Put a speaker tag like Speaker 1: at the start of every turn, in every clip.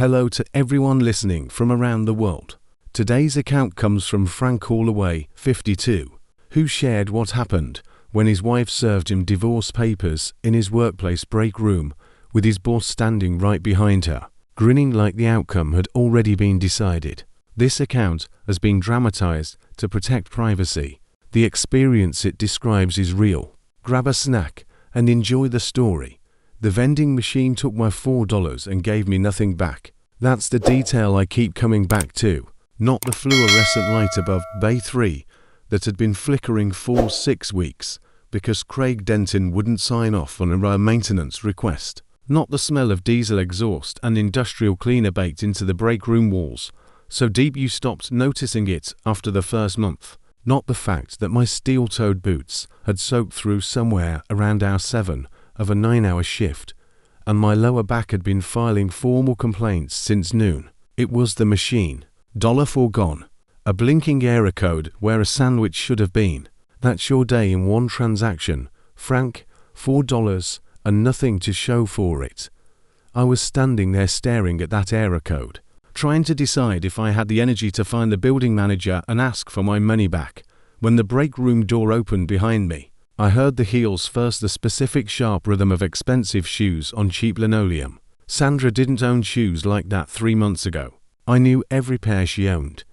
Speaker 1: Hello to everyone listening from around the world. Today's account comes from Frank Holloway, 52, who shared what happened when his wife served him divorce papers in his workplace break room with his boss standing right behind her, grinning like the outcome had already been decided. This account has been dramatized to protect privacy. The experience it describes is real. Grab a snack and enjoy the story. The vending machine took my $4 and gave me nothing back. That's the detail I keep coming back to, not the fluorescent light above Bay 3 that had been flickering for 6 weeks because Craig Denton wouldn't sign off on a maintenance request. Not the smell of diesel exhaust and industrial cleaner baked into the break room walls, so deep you stopped noticing it after the first month. Not the fact that my steel-toed boots had soaked through somewhere around hour 7 of a 9-hour shift, and my lower back had been filing formal complaints since noon. It was the machine. $4 gone. A blinking error code where a sandwich should have been. That's your day in one transaction. Frank, $4 and nothing to show for it. I was standing there staring at that error code, trying to decide if I had the energy to find the building manager and ask for my money back, when the break room door opened behind me. I heard the heels first, the specific sharp rhythm of expensive shoes on cheap linoleum. Sandra didn't own shoes like that 3 months ago. I knew every pair she owned.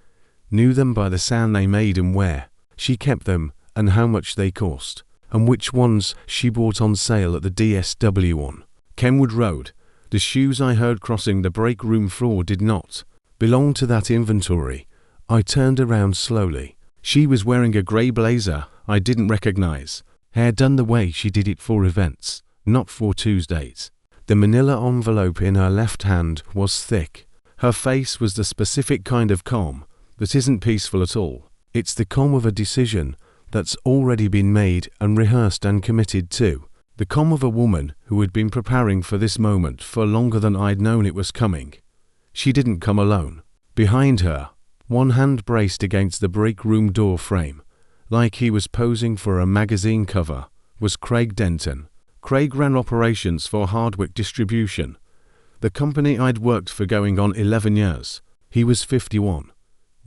Speaker 1: Knew them by the sound they made and where she kept them and how much they cost, and which ones she bought on sale at the DSW on Kenwood Road. The shoes I heard crossing the break room floor did not belong to that inventory. I turned around slowly. She was wearing a grey blazer I didn't recognize. Hair done the way she did it for events, not for Tuesdays. The manila envelope in her left hand was thick. Her face was the specific kind of calm that isn't peaceful at all. It's the calm of a decision that's already been made and rehearsed and committed to. The calm of a woman who had been preparing for this moment for longer than I'd known it was coming. She didn't come alone. Behind her, one hand braced against the break room door frame, like he was posing for a magazine cover, was Craig Denton. Craig ran operations for Hardwick Distribution, the company I'd worked for going on 11 years. He was 51,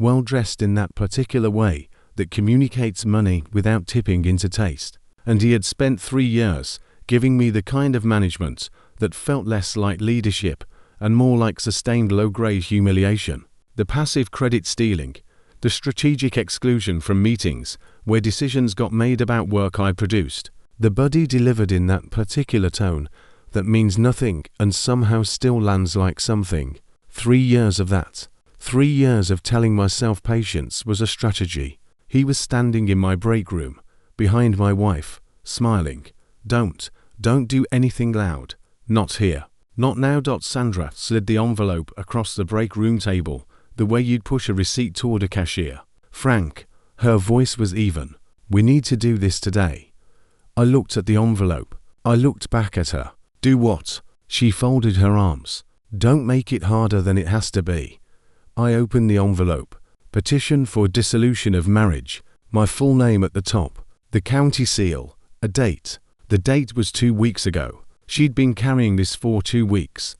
Speaker 1: well dressed in that particular way that communicates money without tipping into taste, and he had spent 3 years giving me the kind of management that felt less like leadership and more like sustained low-grade humiliation. The passive credit stealing, the strategic exclusion from meetings where decisions got made about work I produced. The buddy delivered in that particular tone that means nothing and somehow still lands like something. 3 years of that. 3 years of telling myself patience was a strategy. He was standing in my break room, behind my wife, smiling. Don't do anything loud. Not here. Not now. Sandra slid the envelope across the break room table, the way you'd push a receipt toward a cashier. Frank. Her voice was even. We need to do this today. I looked at the envelope. I looked back at her. Do what? She folded her arms. Don't make it harder than it has to be. I opened the envelope. Petition for dissolution of marriage. My full name at the top. The county seal. A date. The date was 2 weeks ago. She'd been carrying this for 2 weeks.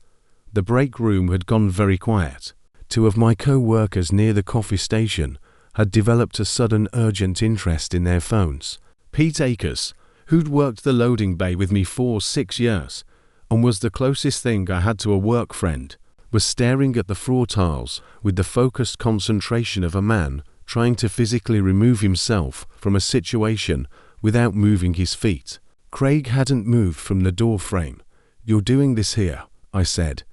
Speaker 1: The break room had gone very quiet. 2 of my co-workers near the coffee station had developed a sudden urgent interest in their phones. Pete Akers, who'd worked the loading bay with me for 6 years and was the closest thing I had to a work friend, was staring at the floor tiles with the focused concentration of a man trying to physically remove himself from a situation without moving his feet. Craig hadn't moved from the door frame. You're doing this here, I said.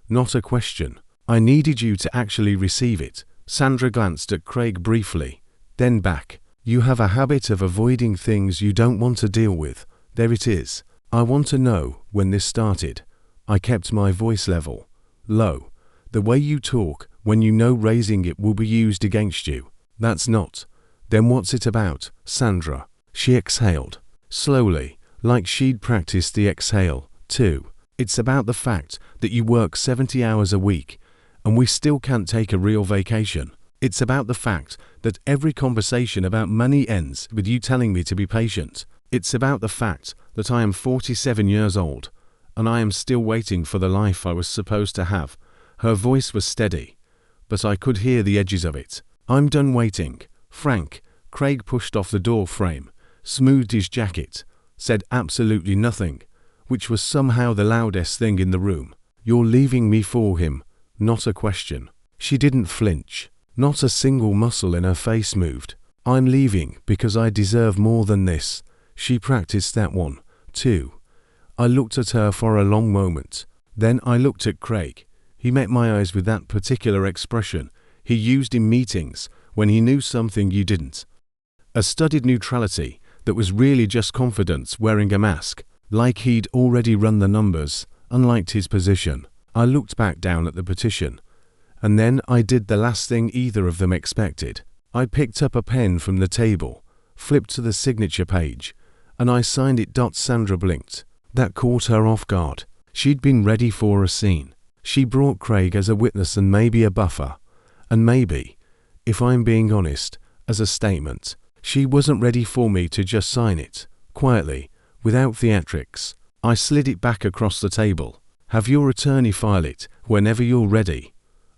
Speaker 1: Not a question. I needed you to actually receive it. Sandra glanced at Craig briefly, then back. You have a habit of avoiding things you don't want to deal with. There it is. I want to know when this started. I kept my voice level. Low. The way you talk when you know raising it will be used against you. That's not. Then what's it about, Sandra? She exhaled. Slowly, like she'd practiced the exhale, too. It's about the fact that you work 70 hours a week and we still can't take a real vacation. It's about the fact that every conversation about money ends with you telling me to be patient. It's about the fact that I am 47 years old and I am still waiting for the life I was supposed to have Her voice was steady, but I could hear the edges of it. "I'm done waiting, Frank." Craig pushed off the door frame, smoothed his jacket, said absolutely nothing, which was somehow the loudest thing in the room. "You're leaving me for him?" Not a question. She didn't flinch. Not a single muscle in her face moved. "I'm leaving because I deserve more than this." She practiced that one, too. I looked at her for a long moment. Then I looked at Craig. He met my eyes with that particular expression he used in meetings when he knew something you didn't. A studied neutrality that was really just confidence wearing a mask, like he'd already run the numbers, unliked his position. I looked back down at the petition, and then I did the last thing either of them expected. I picked up a pen from the table, flipped to the signature page, and I signed it. Sandra blinked. That caught her off guard. She'd been ready for a scene. She brought Craig as a witness and maybe a buffer, and maybe, if I'm being honest, as a statement. She wasn't ready for me to just sign it, quietly, without theatrics. I slid it back across the table. "Have your attorney file it whenever you're ready."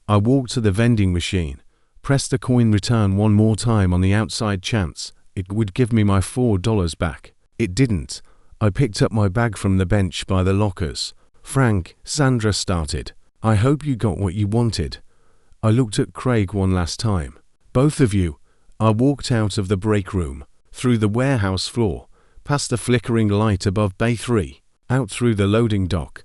Speaker 1: I walked to the vending machine, pressed the coin return one more time on the outside chance it would give me my $4 back. It didn't. I picked up my bag from the bench by the lockers. "Frank," Sandra started, "I hope you got what you wanted." I looked at Craig one last time. "Both of you." I walked out of the break room, through the warehouse floor, past the flickering light above Bay 3, out through the loading dock,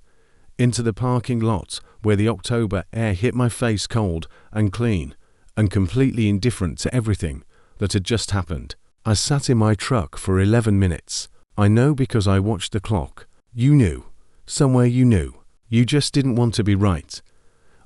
Speaker 1: into the parking lot where the October air hit my face cold and clean and completely indifferent to everything that had just happened. I sat in my truck for 11 minutes. I know because I watched the clock. You knew. Somewhere you knew. You just didn't want to be right.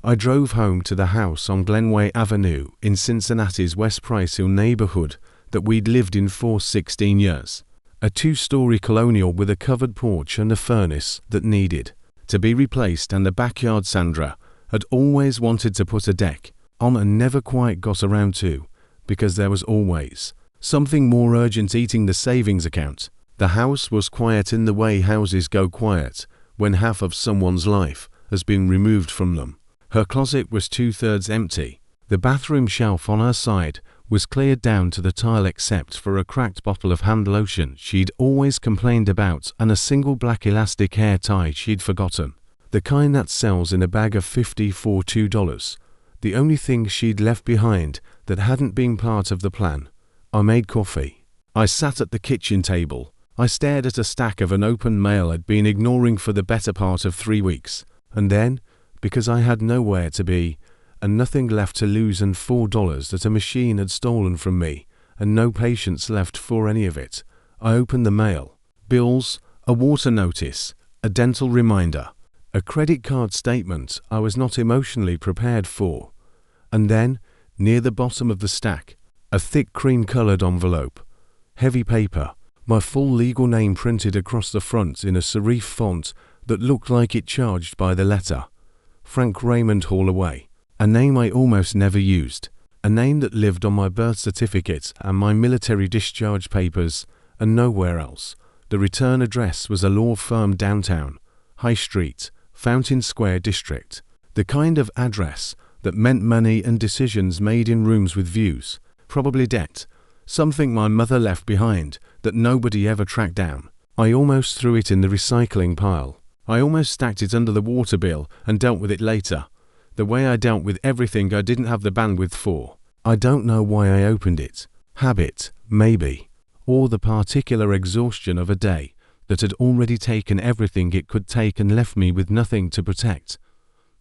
Speaker 1: I drove home to the house on Glenway Avenue in Cincinnati's West Price Hill neighborhood that we'd lived in for 16 years. A 2-story colonial with a covered porch and a furnace that needed to be replaced, and the backyard Sandra had always wanted to put a deck on and never quite got around to, because there was always something more urgent eating the savings account. The house was quiet in the way houses go quiet when half of someone's life has been removed from them. Her closet was 2/3 empty. The bathroom shelf on her side was cleared down to the tile except for a cracked bottle of hand lotion she'd always complained about and a single black elastic hair tie she'd forgotten. The kind that sells in a bag of 50 for $2. The only thing she'd left behind that hadn't been part of the plan. I made coffee. I sat at the kitchen table. I stared at a stack of an open mail I'd been ignoring for the better part of 3 weeks. And then, because I had nowhere to be, and nothing left to lose, and $4 that a machine had stolen from me, and no patience left for any of it, I opened the mail. Bills, a water notice, a dental reminder, a credit card statement I was not emotionally prepared for. And then, near the bottom of the stack, a thick cream-colored envelope, heavy paper, my full legal name printed across the front in a serif font that looked like it charged by the letter. Frank Raymond Holloway. A name I almost never used. A name that lived on my birth certificate and my military discharge papers, and nowhere else. The return address was a law firm downtown, High Street, Fountain Square District. The kind of address that meant money and decisions made in rooms with views. Probably debt. Something my mother left behind that nobody ever tracked down. I almost threw it in the recycling pile. I almost stacked it under the water bill and dealt with it later. The way I dealt with everything I didn't have the bandwidth for. I don't know why I opened it. Habit, maybe. Or the particular exhaustion of a day that had already taken everything it could take and left me with nothing to protect.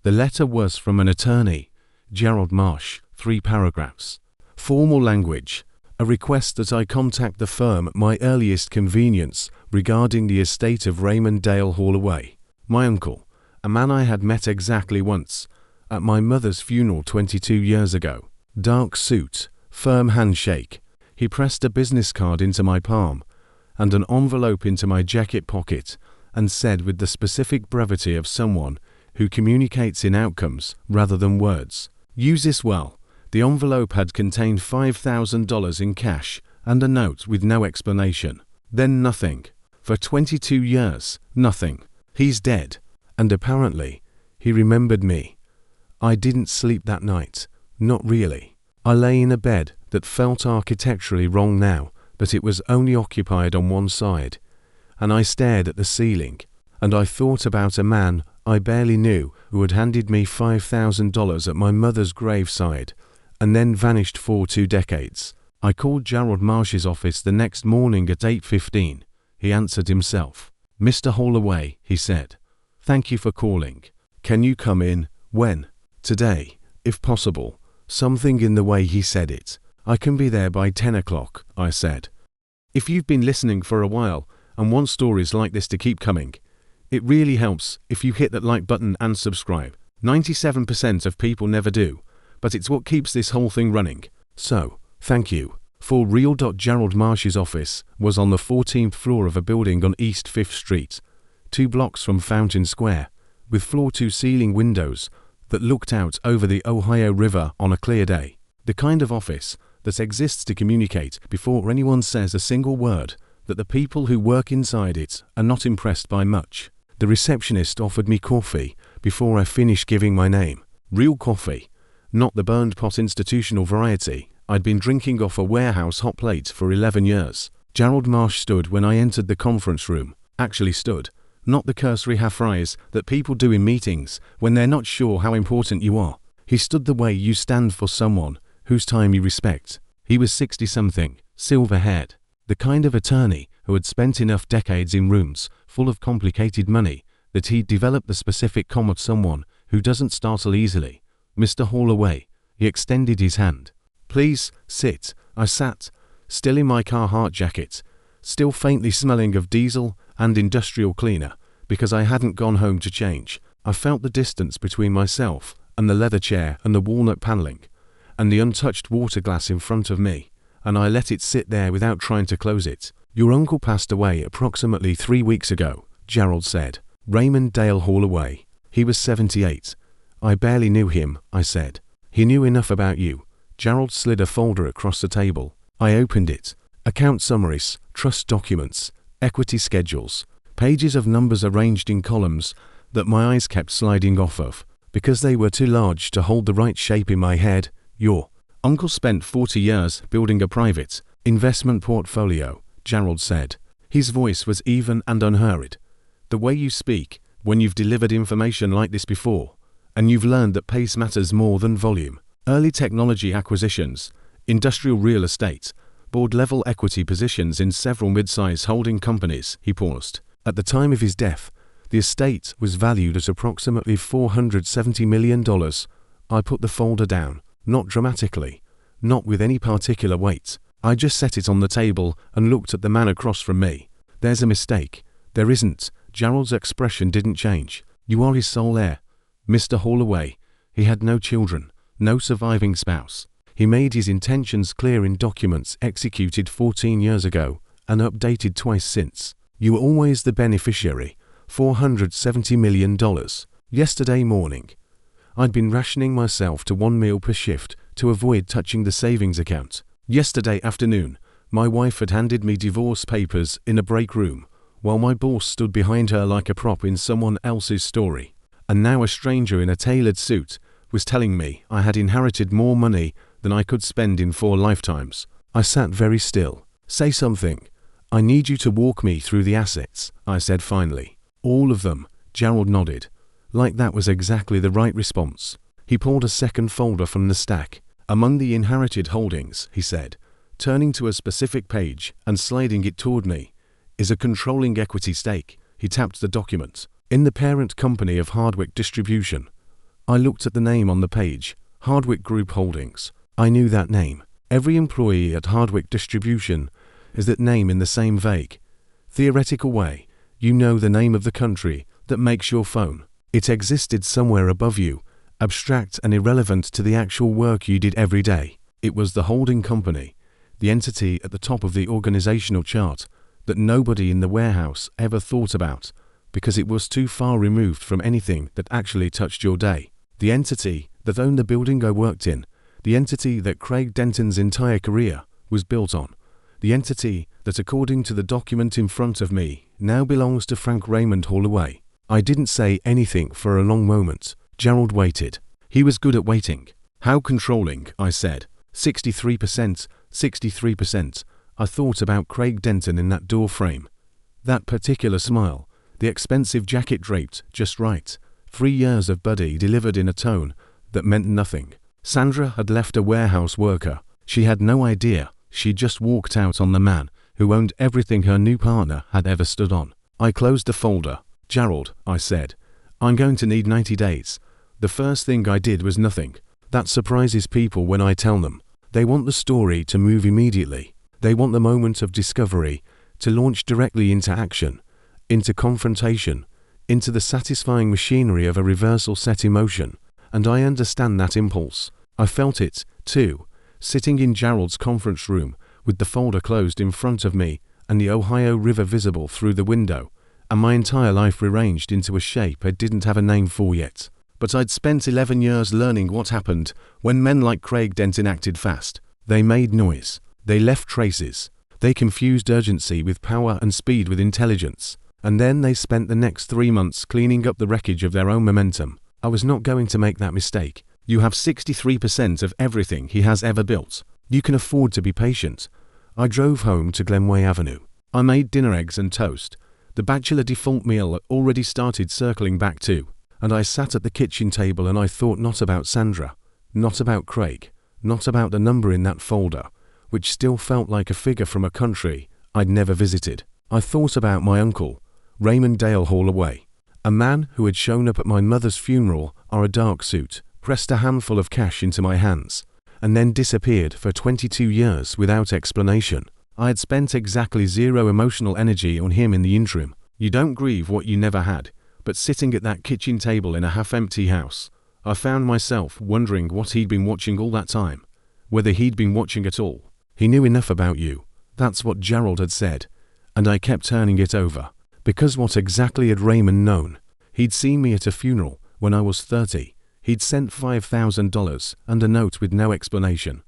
Speaker 1: The letter was from an attorney, Gerald Marsh, 3 paragraphs. Formal language. A request that I contact the firm at my earliest convenience regarding the estate of Raymond Dale Holloway, my uncle, a man I had met exactly once, at my mother's funeral 22 years ago. Dark suit, firm handshake. He pressed a business card into my palm and an envelope into my jacket pocket and said with the specific brevity of someone who communicates in outcomes rather than words, "Use this well." The envelope had contained $5,000 in cash and a note with no explanation. Then nothing. For 22 years, nothing. He's dead. And apparently, he remembered me. I didn't sleep that night. Not really. I lay in a bed that felt architecturally wrong now that it was only occupied on one side, and I stared at the ceiling, and I thought about a man I barely knew who had handed me $5,000 at my mother's graveside and then vanished for 2 decades. I called Gerald Marsh's office the next morning at 8:15. He answered himself. "Mr. Holloway," he said. "Thank you for calling. Can you come in?" "When?" "Today, if possible." Something in the way he said it. "I can be there by 10 o'clock, I said. If you've been listening for a while and want stories like this to keep coming, it really helps if you hit that like button and subscribe. 97% of people never do, but it's what keeps this whole thing running. So, thank you. For real. Gerald Marsh's office was on the 14th floor of a building on East 5th Street, 2 blocks from Fountain Square, with floor-to-ceiling windows that looked out over the Ohio River on a clear day. The kind of office that exists to communicate before anyone says a single word that the people who work inside it are not impressed by much. The receptionist offered me coffee before I finished giving my name. Real coffee, not the burned pot institutional variety I'd been drinking off a warehouse hot plate for 11 years. Gerald Marsh stood when I entered the conference room. Actually stood, not the cursory half-rise that people do in meetings when they're not sure how important you are. He stood the way you stand for someone whose time you respect. He was 60-something, silver-haired, the kind of attorney who had spent enough decades in rooms full of complicated money that he'd developed the specific calm of someone who doesn't startle easily. "Mr. Holloway," he extended his hand. "Please, sit." I sat, still in my Carhartt jacket, still faintly smelling of diesel and industrial cleaner, because I hadn't gone home to change. I felt the distance between myself and the leather chair and the walnut paneling, and the untouched water glass in front of me, and I let it sit there without trying to close it. "Your uncle passed away approximately 3 weeks ago," Gerald said. "Raymond Dale Holloway. He was 78. I barely knew him," I said. "He knew enough about you." Gerald slid a folder across the table. I opened it. Account summaries, trust documents, equity schedules, pages of numbers arranged in columns that my eyes kept sliding off of, because they were too large to hold the right shape in my head. "Your uncle spent 40 years building a private investment portfolio," Gerald said. His voice was even and unhurried. "The way you speak when you've delivered information like this before, and you've learned that pace matters more than volume. Early technology acquisitions, industrial real estate, board-level equity positions in several mid-size holding companies," he paused. At the time of his death, the estate was valued at approximately $470 million. I put the folder down, not dramatically, not with any particular weight. I just set it on the table and looked at the man across from me. "There's a mistake." "There isn't." Gerald's expression didn't change. "You are his sole heir, Mr. Holloway. He had no children, no surviving spouse. He made his intentions clear in documents executed 14 years ago and updated twice since. You were always the beneficiary, $470 million. Yesterday morning, I'd been rationing myself to 1 meal per shift to avoid touching the savings account. Yesterday afternoon, my wife had handed me divorce papers in a break room, while my boss stood behind her like a prop in someone else's story. And now a stranger in a tailored suit was telling me I had inherited more money than I could spend in 4 lifetimes. I sat very still. "Say something. I need you to walk me through the assets," I said finally. "All of them," Gerald nodded, like that was exactly the right response. He pulled a second folder from the stack. "Among the inherited holdings," he said, turning to a specific page and sliding it toward me, "is a controlling equity stake." He tapped the document. "In the parent company of Hardwick Distribution." I looked at the name on the page, Hardwick Group Holdings. I knew that name. Every employee at Hardwick Distribution is that name in the same vague, theoretical way. You know the name of the country that makes your phone. It existed somewhere above you, abstract and irrelevant to the actual work you did every day. It was the holding company, the entity at the top of the organizational chart that nobody in the warehouse ever thought about because it was too far removed from anything that actually touched your day. The entity that owned the building I worked in, the entity that Craig Denton's entire career was built on, the entity that, according to the document in front of me, now belongs to Frank Raymond Holloway. I didn't say anything for a long moment. Gerald waited. He was good at waiting. How controlling, I said. 63%, 63%. I thought about Craig Denton in that door frame. That particular smile, the expensive jacket draped just right. 3 years of buddy delivered in a tone that meant nothing. Sandra had left a warehouse worker. She had no idea. She just walked out on the man who owned everything her new partner had ever stood on. I closed the folder. Gerald, I said, I'm going to need 90 days. The first thing I did was nothing. That surprises people when I tell them. They want the story to move immediately. They want the moment of discovery to launch directly into action, into confrontation, into the satisfying machinery of a reversal set in motion. And I understand that impulse. I felt it, too, sitting in Gerald's conference room with the folder closed in front of me and the Ohio River visible through the window, and my entire life rearranged into a shape I didn't have a name for yet. But I'd spent 11 years learning what happened when men like Craig Denton acted fast. They made noise. They left traces. They confused urgency with power and speed with intelligence. And then they spent the next 3 months cleaning up the wreckage of their own momentum. I was not going to make that mistake. You have 63% of everything he has ever built. You can afford to be patient. I drove home to Glenway Avenue. I made dinner, eggs and toast. The bachelor default meal already started circling back too. And I sat at the kitchen table and I thought not about Sandra, not about Craig, not about the number in that folder, which still felt like a figure from a country I'd never visited. I thought about my uncle, Raymond Holloway, a man who had shown up at my mother's funeral in a dark suit, pressed a handful of cash into my hands, and then disappeared for 22 years without explanation. I had spent exactly zero emotional energy on him in the interim. You don't grieve what you never had. But sitting at that kitchen table in a half-empty house, I found myself wondering what he'd been watching all that time, whether he'd been watching at all. He knew enough about you. That's what Gerald had said, and I kept turning it over. Because what exactly had Raymond known? He'd seen me at a funeral when I was 30. He'd sent $5,000 and a note with no explanation.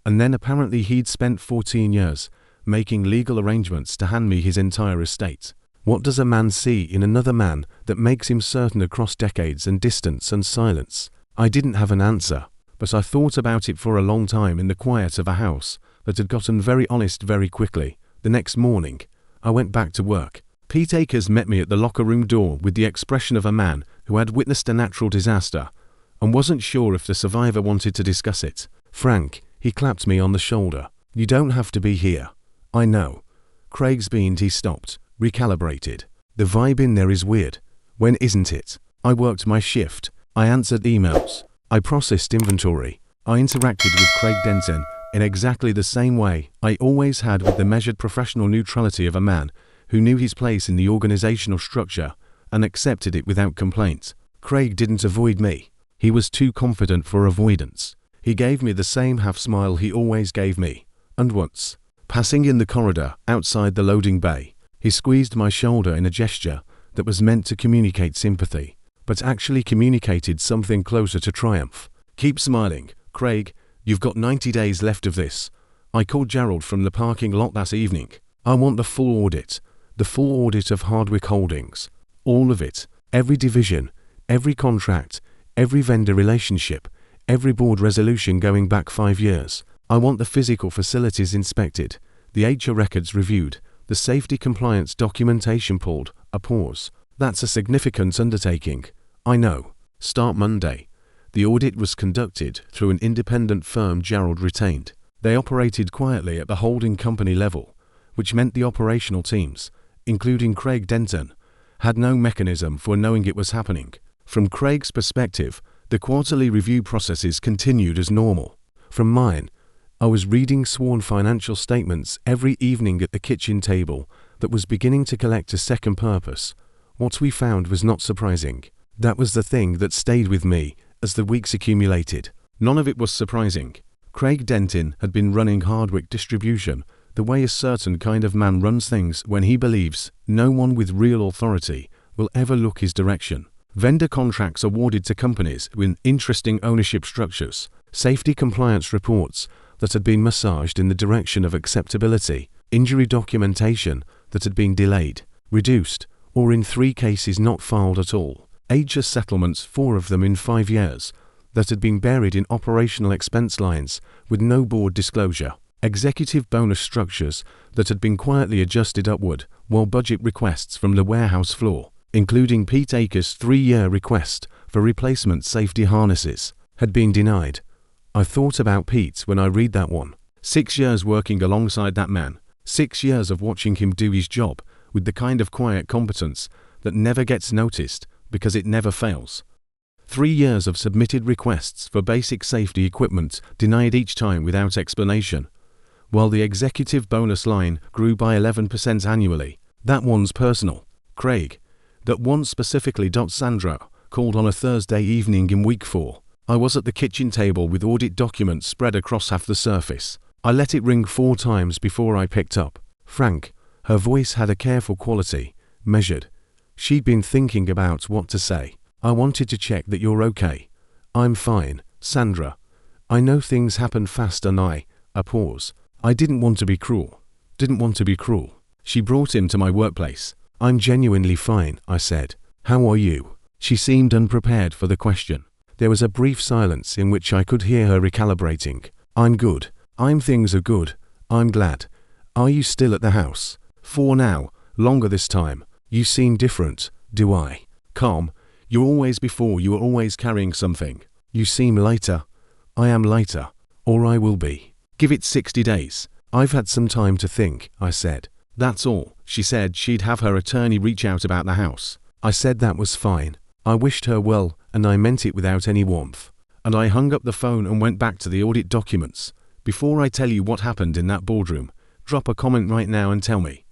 Speaker 1: And then apparently he'd spent 14 years making legal arrangements to hand me his entire estate. What does a man see in another man that makes him certain across decades and distance and silence? I didn't have an answer, but I thought about it for a long time in the quiet of a house that had gotten very honest very quickly. The next morning, I went back to work. Pete Akers met me at the locker room door with the expression of a man who had witnessed a natural disaster and wasn't sure if the survivor wanted to discuss it. Frank, he clapped me on the shoulder. You don't have to be here. I know. Craig's beamed. He stopped. Recalibrated. The vibe in there is weird. When isn't it? I worked my shift. I answered emails. I processed inventory. I interacted with Craig Denton in exactly the same way I always had, with the measured professional neutrality of a man who knew his place in the organizational structure and accepted it without complaint. Craig didn't avoid me. He was too confident for avoidance. He gave me the same half smile he always gave me. And once, passing in the corridor outside the loading bay, he squeezed my shoulder in a gesture that was meant to communicate sympathy, but actually communicated something closer to triumph. Keep smiling, Craig. You've got 90 days left of this. I called Gerald from the parking lot that evening. I want the full audit of Hardwick Holdings. All of it. Every division, every contract, every vendor relationship, every board resolution going back 5 years. I want the physical facilities inspected, the HR records reviewed, the safety compliance documentation pulled. A pause. That's a significant undertaking. I know. Start Monday. The audit was conducted through an independent firm Gerald retained. They operated quietly at the holding company level, which meant the operational teams, including Craig Denton, had no mechanism for knowing it was happening. From Craig's perspective, the quarterly review processes continued as normal. From mine, I was reading sworn financial statements every evening at the kitchen table that was beginning to collect a second purpose. What we found was not surprising. That was the thing that stayed with me as the weeks accumulated. None of it was surprising. Craig Denton had been running Hardwick Distribution the way a certain kind of man runs things when he believes no one with real authority will ever look his direction. Vendor contracts awarded to companies with interesting ownership structures, safety compliance reports that had been massaged in the direction of acceptability, injury documentation that had been delayed, reduced, or in 3 cases not filed at all, HR settlements, 4 of them in 5 years, that had been buried in operational expense lines with no board disclosure, executive bonus structures that had been quietly adjusted upward, while budget requests from the warehouse floor, including Pete Akers' 3-year request for replacement safety harnesses, had been denied. I thought about Pete when I read that one. 6 years working alongside that man, 6 years of watching him do his job with the kind of quiet competence that never gets noticed because it never fails. 3 years of submitted requests for basic safety equipment denied each time without explanation, while the executive bonus line grew by 11% annually. That one's personal. Craig. That one specifically. Sandra called on a Thursday evening in week 4. I was at the kitchen table with audit documents spread across half the surface. I let it ring 4 times before I picked up. Frank. Her voice had a careful quality, measured. She'd been thinking about what to say. I wanted to check that you're okay. I'm fine, Sandra. I know things happen fast and a pause. I didn't want to be cruel. She brought him to my workplace. I'm genuinely fine, I said. How are you? She seemed unprepared for the question. There was a brief silence in which I could hear her recalibrating. I'm good. Things are good. I'm glad. Are you still at the house? For now, longer this time. You seem different. Do I? Calm. You were always carrying something. You seem lighter. I am lighter. Or I will be. Give it 60 days. I've had some time to think, I said. That's all. She said she'd have her attorney reach out about the house. I said that was fine. I wished her well, and I meant it without any warmth. And I hung up the phone and went back to the audit documents. Before I tell you what happened in that boardroom, drop a comment right now and tell me.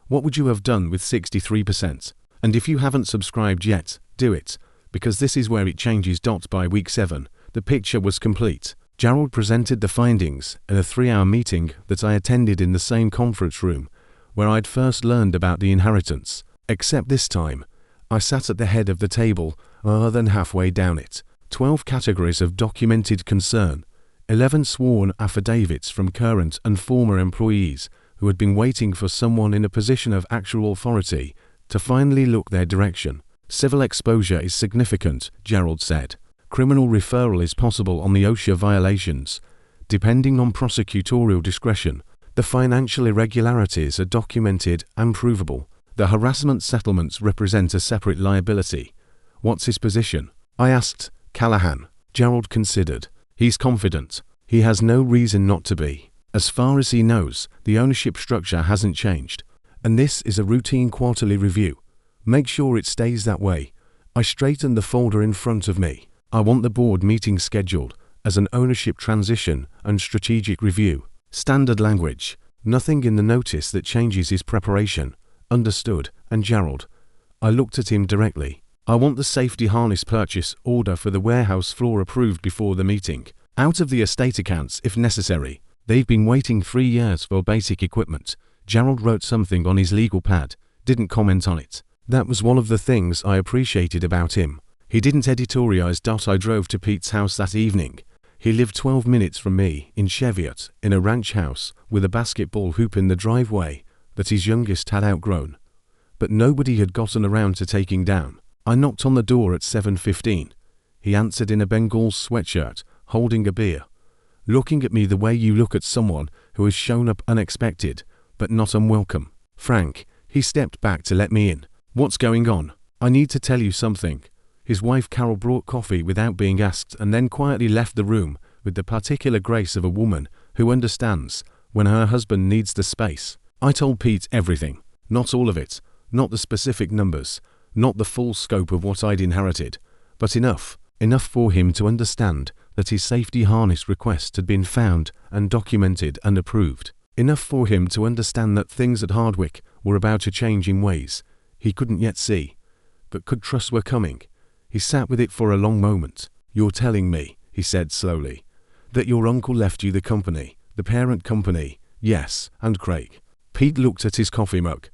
Speaker 1: What would you have done with 63%? And if you haven't subscribed yet, do it, because this is where it changes. By week 7, the picture was complete. Gerald presented the findings in a 3-hour meeting that I attended in the same conference room where I'd first learned about the inheritance, except this time, I sat at the head of the table rather than halfway down it. 12 categories of documented concern, 11 sworn affidavits from current and former employees who had been waiting for someone in a position of actual authority to finally look their direction. Civil exposure is significant, Gerald said. Criminal referral is possible on the OSHA violations, depending on prosecutorial discretion. The financial irregularities are documented and provable. The harassment settlements represent a separate liability. What's his position? I asked. Callahan. Gerald considered. He's confident. He has no reason not to be. As far as he knows, the ownership structure hasn't changed. And this is a routine quarterly review. Make sure it stays that way. I straightened the folder in front of me. I want the board meeting scheduled as an ownership transition and strategic review. Standard language. Nothing in the notice that changes his preparation. Understood. And Gerald. I looked at him directly. I want the safety harness purchase order for the warehouse floor approved before the meeting. Out of the estate accounts if necessary. They've been waiting 3 years for basic equipment. Gerald wrote something on his legal pad. Didn't comment on it. That was one of the things I appreciated about him. He didn't editorialize. I drove to Pete's house that evening. He lived 12 minutes from me in Cheviot, in a ranch house with a basketball hoop in the driveway that his youngest had outgrown. But nobody had gotten around to taking down. I knocked on the door at 7:15. He answered in a Bengal sweatshirt, holding a beer. Looking at me the way you look at someone who has shown up unexpected, but not unwelcome. Frank. He stepped back to let me in. What's going on? I need to tell you something. His wife Carol brought coffee without being asked and then quietly left the room with the particular grace of a woman who understands when her husband needs the space. I told Pete everything. Not all of it. Not the specific numbers. Not the full scope of what I'd inherited. But enough. Enough for him to understand that his safety harness request had been found and documented and approved. Enough for him to understand that things at Hardwick were about to change in ways he couldn't yet see, but could trust were coming. He sat with it for a long moment. You're telling me, he said slowly, that your uncle left you the company, the parent company? Yes. And Craig. Pete looked at his coffee mug,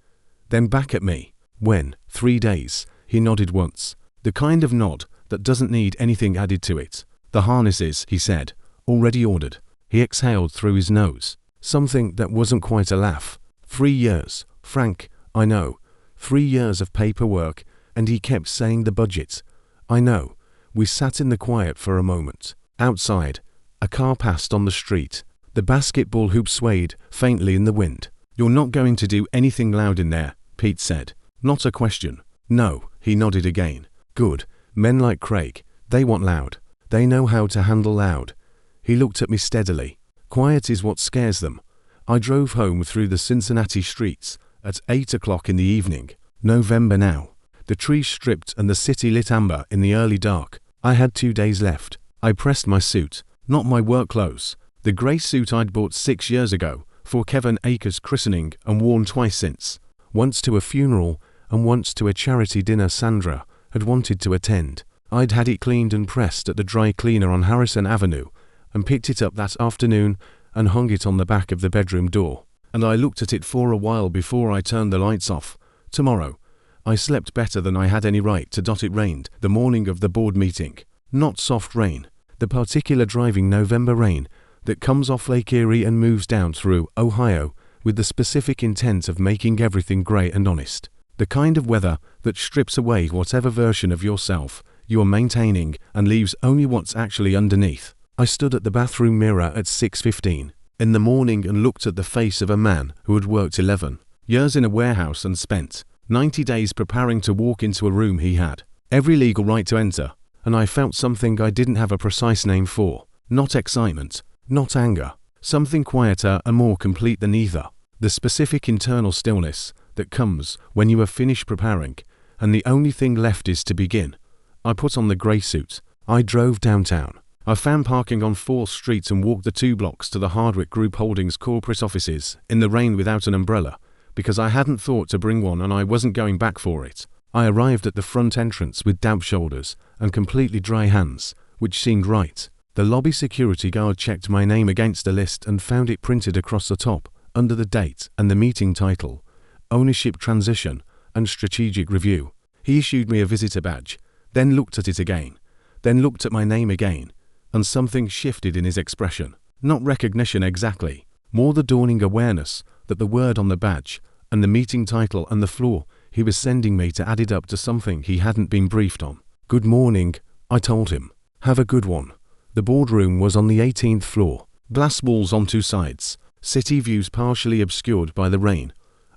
Speaker 1: then back at me. When? 3 days. He nodded once. The kind of nod that doesn't need anything added to it. The harnesses, he said, already ordered. He exhaled through his nose. Something that wasn't quite a laugh. 3 years. Frank, I know. 3 years of paperwork, and he kept saying the budget. I know. We sat in the quiet for a moment. Outside, a car passed on the street. The basketball hoop swayed faintly in the wind. "You're not going to do anything loud in there," Pete said. "Not a question." "No," he nodded again. "Good. Men like Craig, they want loud. They know how to handle loud." He looked at me steadily. "Quiet is what scares them." I drove home through the Cincinnati streets at 8 o'clock in the evening. November now. The trees stripped and the city lit amber in the early dark. I had 2 days left. I pressed my suit, not my work clothes, the grey suit I'd bought 6 years ago for Kevin Akers' christening and worn twice since, once to a funeral and once to a charity dinner Sandra had wanted to attend. I'd had it cleaned and pressed at the dry cleaner on Harrison Avenue and picked it up that afternoon and hung it on the back of the bedroom door. And I looked at it for a while before I turned the lights off. Tomorrow. I slept better than I had any right to. It rained the morning of the board meeting. Not soft rain, the particular driving November rain that comes off Lake Erie and moves down through Ohio with the specific intent of making everything grey and honest. The kind of weather that strips away whatever version of yourself you are maintaining and leaves only what's actually underneath. I stood at the bathroom mirror at 6:15 in the morning and looked at the face of a man who had worked 11 years in a warehouse and spent 90 days preparing to walk into a room he had every legal right to enter, and I felt something I didn't have a precise name for. Not excitement, not anger, something quieter and more complete than either. The specific internal stillness that comes when you have finished preparing, and the only thing left is to begin. I put on the grey suit. I drove downtown. I found parking on 4th Street and walked the 2 blocks to the Hardwick Group Holdings corporate offices in the rain without an umbrella, because I hadn't thought to bring one and I wasn't going back for it. I arrived at the front entrance with damp shoulders and completely dry hands, which seemed right. The lobby security guard checked my name against a list and found it printed across the top, under the date and the meeting title, Ownership Transition and Strategic Review. He issued me a visitor badge, then looked at it again, then looked at my name again, and something shifted in his expression. Not recognition exactly, more the dawning awareness that the word on the badge and the meeting title and the floor he was sending me to added up to something he hadn't been briefed on. "Good morning," I told him. "Have a good one." The boardroom was on the 18th floor, glass walls on 2 sides, city views partially obscured by the rain,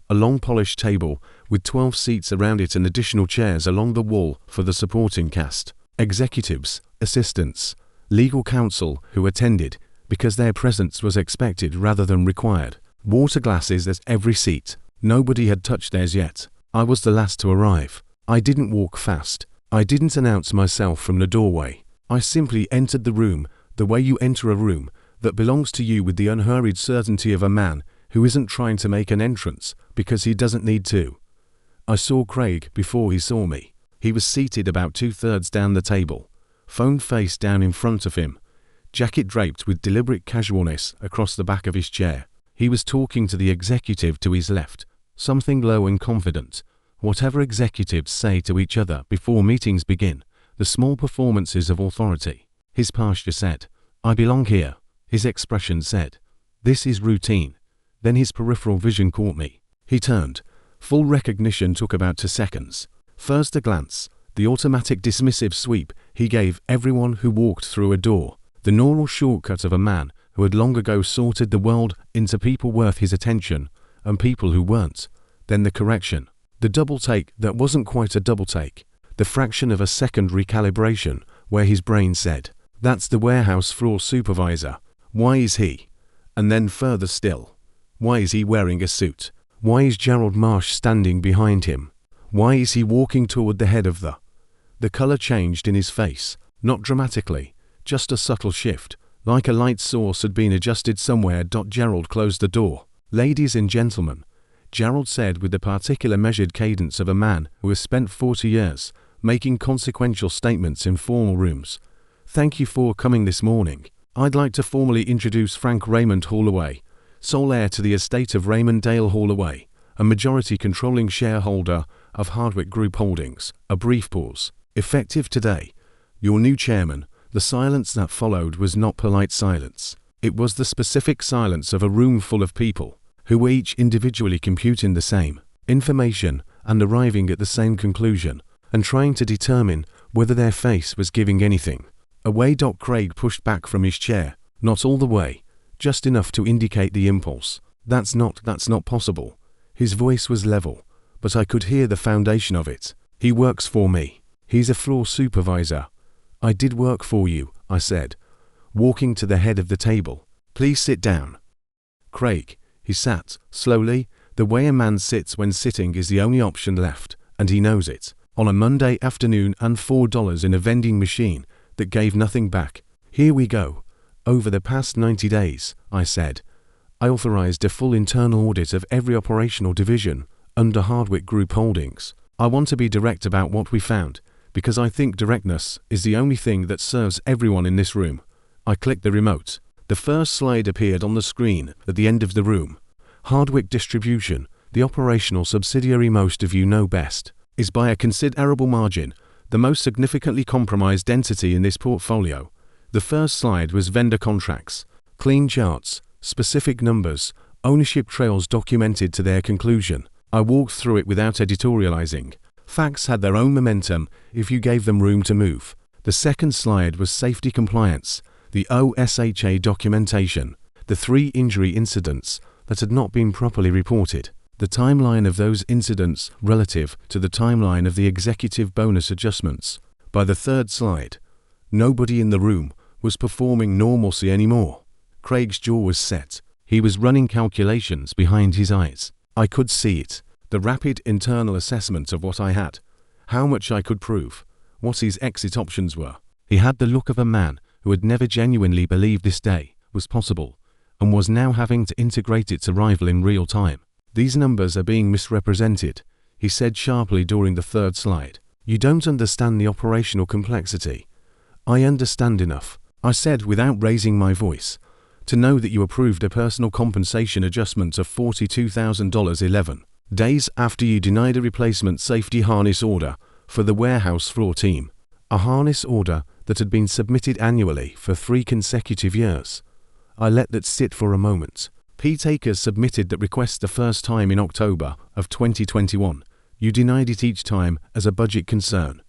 Speaker 1: a long polished table with 12 seats around it and additional chairs along the wall for the supporting cast, executives, assistants, legal counsel who attended because their presence was expected rather than required, water glasses at every seat. Nobody had touched theirs yet. I was the last to arrive. I didn't walk fast. I didn't announce myself from the doorway. I simply entered the room the way you enter a room that belongs to you, with the unhurried certainty of a man who isn't trying to make an entrance because he doesn't need to. I saw Craig before he saw me. He was seated about 2/3 down the table, phone face down in front of him, jacket draped with deliberate casualness across the back of his chair. He was talking to the executive to his left, something low and confident, whatever executives say to each other before meetings begin, the small performances of authority. His posture said, "I belong here." His expression said, "This is routine." Then his peripheral vision caught me. He turned. Full recognition took about 2 seconds. First a glance, the automatic dismissive sweep he gave everyone who walked through a door, the normal shortcut of a man who had long ago sorted the world into people worth his attention and people who weren't. Then the correction, the double take that wasn't quite a double take, the fraction of a second recalibration where his brain said, "That's the warehouse floor supervisor. Why is he?" And then further still, "Why is he wearing a suit? Why is Gerald Marsh standing behind him? Why is he walking toward the head of the..." The color changed in his face, not dramatically, just a subtle shift, like a light source had been adjusted somewhere. Gerald closed the door. "Ladies and gentlemen," Gerald said with the particular measured cadence of a man who has spent 40 years making consequential statements in formal rooms. "Thank you for coming this morning. I'd like to formally introduce Frank Raymond Holloway, sole heir to the estate of Raymond Dale Holloway, a majority controlling shareholder of Hardwick Group Holdings." A brief pause. "Effective today, your new chairman." The silence that followed was not polite silence. It was the specific silence of a room full of people who were each individually computing the same information and arriving at the same conclusion and trying to determine whether their face was giving anything away. Craig pushed back from his chair. Not all the way, just enough to indicate the impulse. That's not possible. His voice was level, but I could hear the foundation of it. He works for me. He's a floor supervisor. I did work for you, I said, walking to the head of the table. Please sit down. Craig, he sat, slowly. The way a man sits when sitting is the only option left, and he knows it. On a Monday afternoon and $4 in a vending machine that gave nothing back. Here we go. Over the past 90 days, I said, I authorized a full internal audit of every operational division under Hardwick Group Holdings. I want to be direct about what we found, because I think directness is the only thing that serves everyone in this room. I clicked the remote. The first slide appeared on the screen at the end of the room. Hardwick Distribution, the operational subsidiary most of you know best, is by a considerable margin the most significantly compromised entity in this portfolio. The first slide was vendor contracts, clean charts, specific numbers, ownership trails documented to their conclusion. I walked through it without editorializing. Facts had their own momentum if you gave them room to move. The second slide was safety compliance, the OSHA documentation, the 3 injury incidents that had not been properly reported, the timeline of those incidents relative to the timeline of the executive bonus adjustments. By the third slide, nobody in the room was performing normalcy anymore. Craig's jaw was set. He was running calculations behind his eyes. I could see it. The rapid internal assessment of what I had, how much I could prove, what his exit options were. He had the look of a man who had never genuinely believed this day was possible, and was now having to integrate its arrival in real time. These numbers are being misrepresented, he said sharply during the third slide. You don't understand the operational complexity. I understand enough, I said without raising my voice, to know that you approved a personal compensation adjustment of $42,000 11 days after you denied a replacement safety harness order for the warehouse floor team, a harness order that had been submitted annually for 3 consecutive years. I let that sit for a moment. Pete Akers submitted that request the first time in October of 2021. You denied it each time as a budget concern.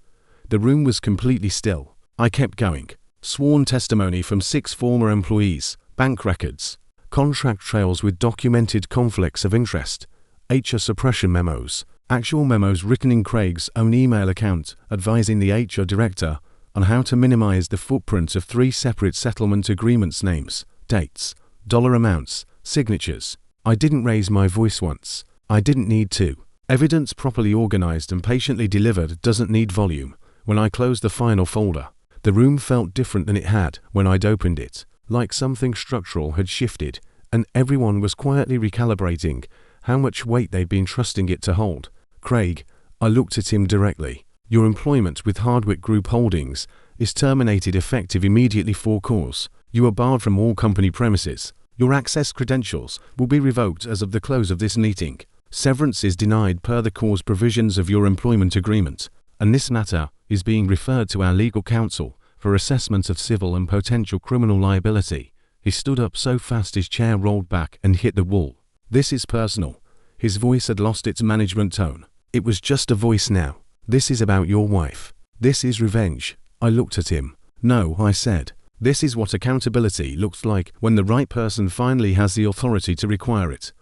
Speaker 1: The room was completely still. I kept going. Sworn testimony from 6 former employees, bank records, contract trails with documented conflicts of interest, HR suppression memos, actual memos written in Craig's own email account advising the HR director on how to minimize the footprint of 3 separate settlement agreements, names, dates, dollar amounts, signatures. I didn't raise my voice once. I didn't need to. Evidence properly organized and patiently delivered doesn't need volume. When I closed the final folder, the room felt different than it had when I'd opened it, like something structural had shifted, and everyone was quietly recalibrating how much weight they'd been trusting it to hold. Craig, I looked at him directly. Your employment with Hardwick Group Holdings is terminated effective immediately for cause. You are barred from all company premises. Your access credentials will be revoked as of the close of this meeting. Severance is denied per the cause provisions of your employment agreement, and this matter is being referred to our legal counsel for assessment of civil and potential criminal liability. He stood up so fast his chair rolled back and hit the wall. This is personal. His voice had lost its management tone. It was just a voice now. This is about your wife. This is revenge. I looked at him. No, I said. This is what accountability looks like when the right person finally has the authority to require it.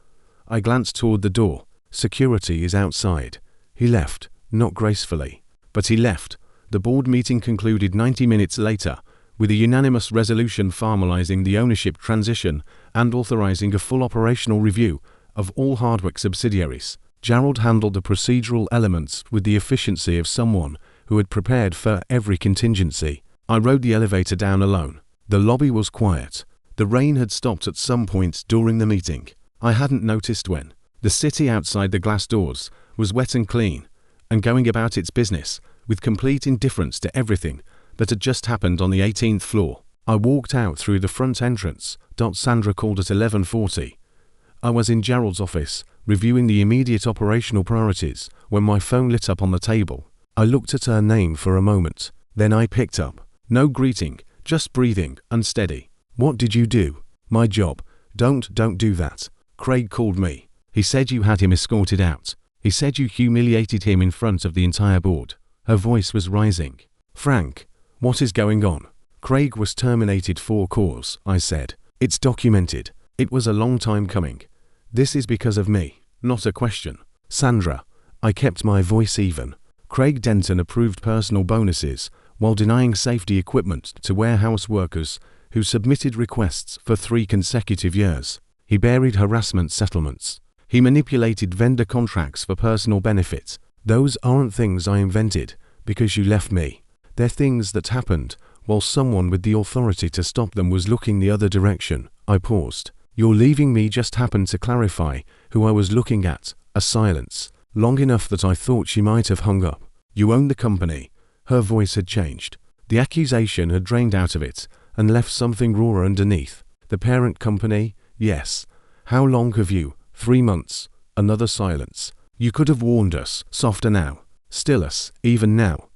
Speaker 1: I glanced toward the door. Security is outside. He left, not gracefully, but he left. The board meeting concluded 90 minutes later with a unanimous resolution formalizing the ownership transition and authorizing a full operational review of all Hardwick subsidiaries. Gerald handled the procedural elements with the efficiency of someone who had prepared for every contingency. I rode the elevator down alone. The lobby was quiet. The rain had stopped at some point during the meeting. I hadn't noticed when. The city outside the glass doors was wet and clean, and going about its business with complete indifference to everything that had just happened on the 18th floor. I walked out through the front entrance. Sandra called at 11:40. I was in Gerald's office, reviewing the immediate operational priorities, when my phone lit up on the table. I looked at her name for a moment. Then I picked up. No greeting, just breathing, unsteady. What did you do? My job. Don't do that. Craig called me. He said you had him escorted out. He said you humiliated him in front of the entire board. Her voice was rising. Frank, what is going on? Craig was terminated for cause, I said. It's documented. It was a long time coming. This is because of me, not a question. Sandra, I kept my voice even. Craig Denton approved personal bonuses while denying safety equipment to warehouse workers who submitted requests for 3 consecutive years. He buried harassment settlements. He manipulated vendor contracts for personal benefit. Those aren't things I invented because you left me. They're things that happened while someone with the authority to stop them was looking the other direction. I paused. Your leaving me just happened to clarify who I was looking at. A silence, long enough that I thought she might have hung up. You own the company. Her voice had changed. The accusation had drained out of it and left something rawer underneath. The parent company? Yes. How long have you? 3 months. Another silence. You could have warned us. Softer now. Still us, even now.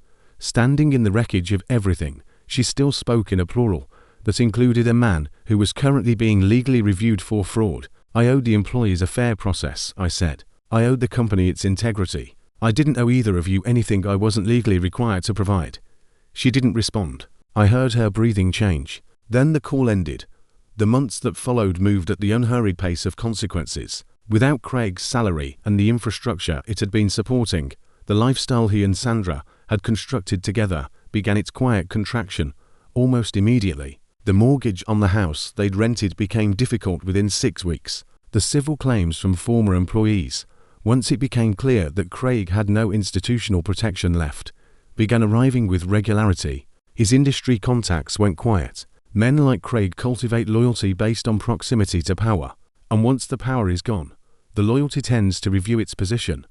Speaker 1: Standing in the wreckage of everything, she still spoke in a plural that included a man who was currently being legally reviewed for fraud. I owed the employees a fair process, I said. I owed the company its integrity. I didn't owe either of you anything I wasn't legally required to provide. She didn't respond. I heard her breathing change. Then the call ended. The months that followed moved at the unhurried pace of consequences. Without Craig's salary and the infrastructure it had been supporting, the lifestyle he and Sandra had constructed together began its quiet contraction almost immediately. The mortgage on the house they'd rented became difficult within 6 weeks. The civil claims from former employees, once it became clear that Craig had no institutional protection left, began arriving with regularity. His industry contacts went quiet. Men like Craig cultivate loyalty based on proximity to power, and once the power is gone, the loyalty tends to review its position.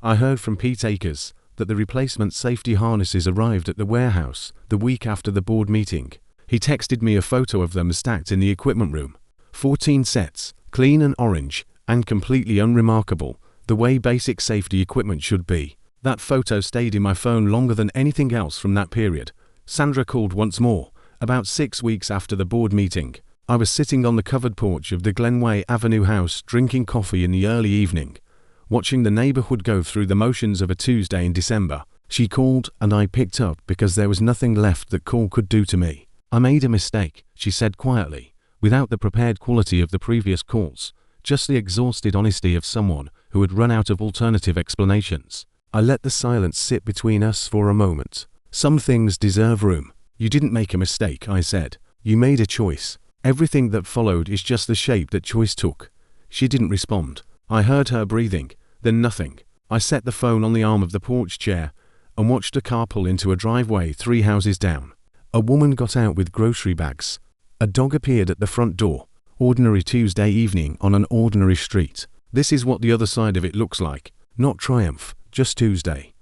Speaker 1: I heard from Pete Akers that the replacement safety harnesses arrived at the warehouse the week after the board meeting. He texted me a photo of them stacked in the equipment room. 14 sets, clean and orange, and completely unremarkable, the way basic safety equipment should be. That photo stayed in my phone longer than anything else from that period. Sandra called once more, about 6 weeks after the board meeting. I was sitting on the covered porch of the Glenway Avenue house drinking coffee in the early evening, watching the neighborhood go through the motions of a Tuesday in December. She called and I picked up because there was nothing left that call could do to me. I made a mistake, she said quietly, without the prepared quality of the previous calls, just the exhausted honesty of someone who had run out of alternative explanations. I let the silence sit between us for a moment. Some things deserve room. You didn't make a mistake, I said. You made a choice. Everything that followed is just the shape that choice took. She didn't respond. I heard her breathing, then nothing. I set the phone on the arm of the porch chair and watched a car pull into a driveway 3 houses down. A woman got out with grocery bags. A dog appeared at the front door. Ordinary Tuesday evening on an ordinary street. This is what the other side of it looks like. Not triumph, just Tuesday.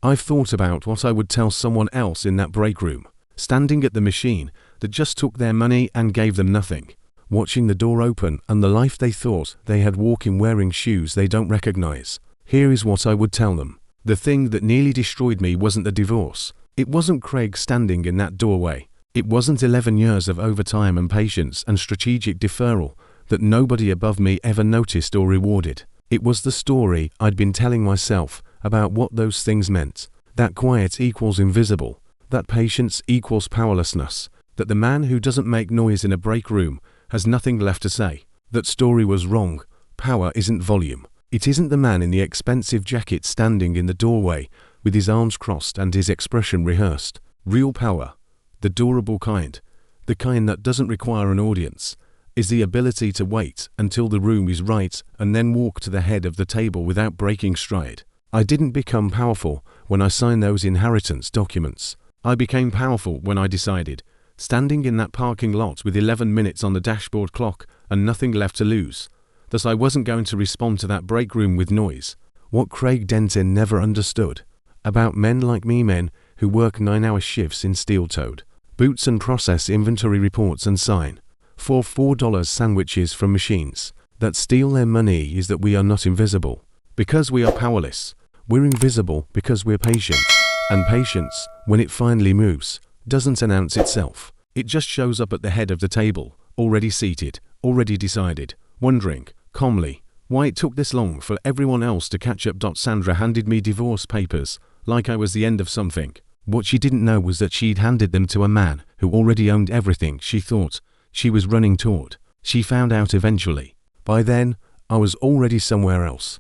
Speaker 1: I've thought about what I would tell someone else in that break room, standing at the machine that just took their money and gave them nothing, watching the door open and the life they thought they had walk in wearing shoes they don't recognize. Here is what I would tell them. The thing that nearly destroyed me wasn't the divorce. It wasn't Craig standing in that doorway. It wasn't 11 years of overtime and patience and strategic deferral that nobody above me ever noticed or rewarded. It was the story I'd been telling myself about what those things meant. That quiet equals invisible. That patience equals powerlessness. That the man who doesn't make noise in a break room has nothing left to say. That story was wrong. Power isn't volume. It isn't the man in the expensive jacket standing in the doorway with his arms crossed and his expression rehearsed. Real power, the durable kind, the kind that doesn't require an audience, is the ability to wait until the room is right and then walk to the head of the table without breaking stride. I didn't become powerful when I signed those inheritance documents. I became powerful when I decided, standing in that parking lot with 11 minutes on the dashboard clock and nothing left to lose, that I wasn't going to respond to that break room with noise. What Craig Denton never understood about men like me, men who work 9-hour shifts in steel-toed boots and process inventory reports and sign for $4 sandwiches from machines that steal their money, is that we are not invisible because we are powerless. We're invisible because we're patient, and patience, when it finally moves, doesn't announce itself. It just shows up at the head of the table, already seated, already decided, wondering, calmly, why it took this long for everyone else to catch up. Sandra handed me divorce papers like I was the end of something. What she didn't know was that she'd handed them to a man who already owned everything she thought she was running toward. She found out eventually. By then, I was already somewhere else,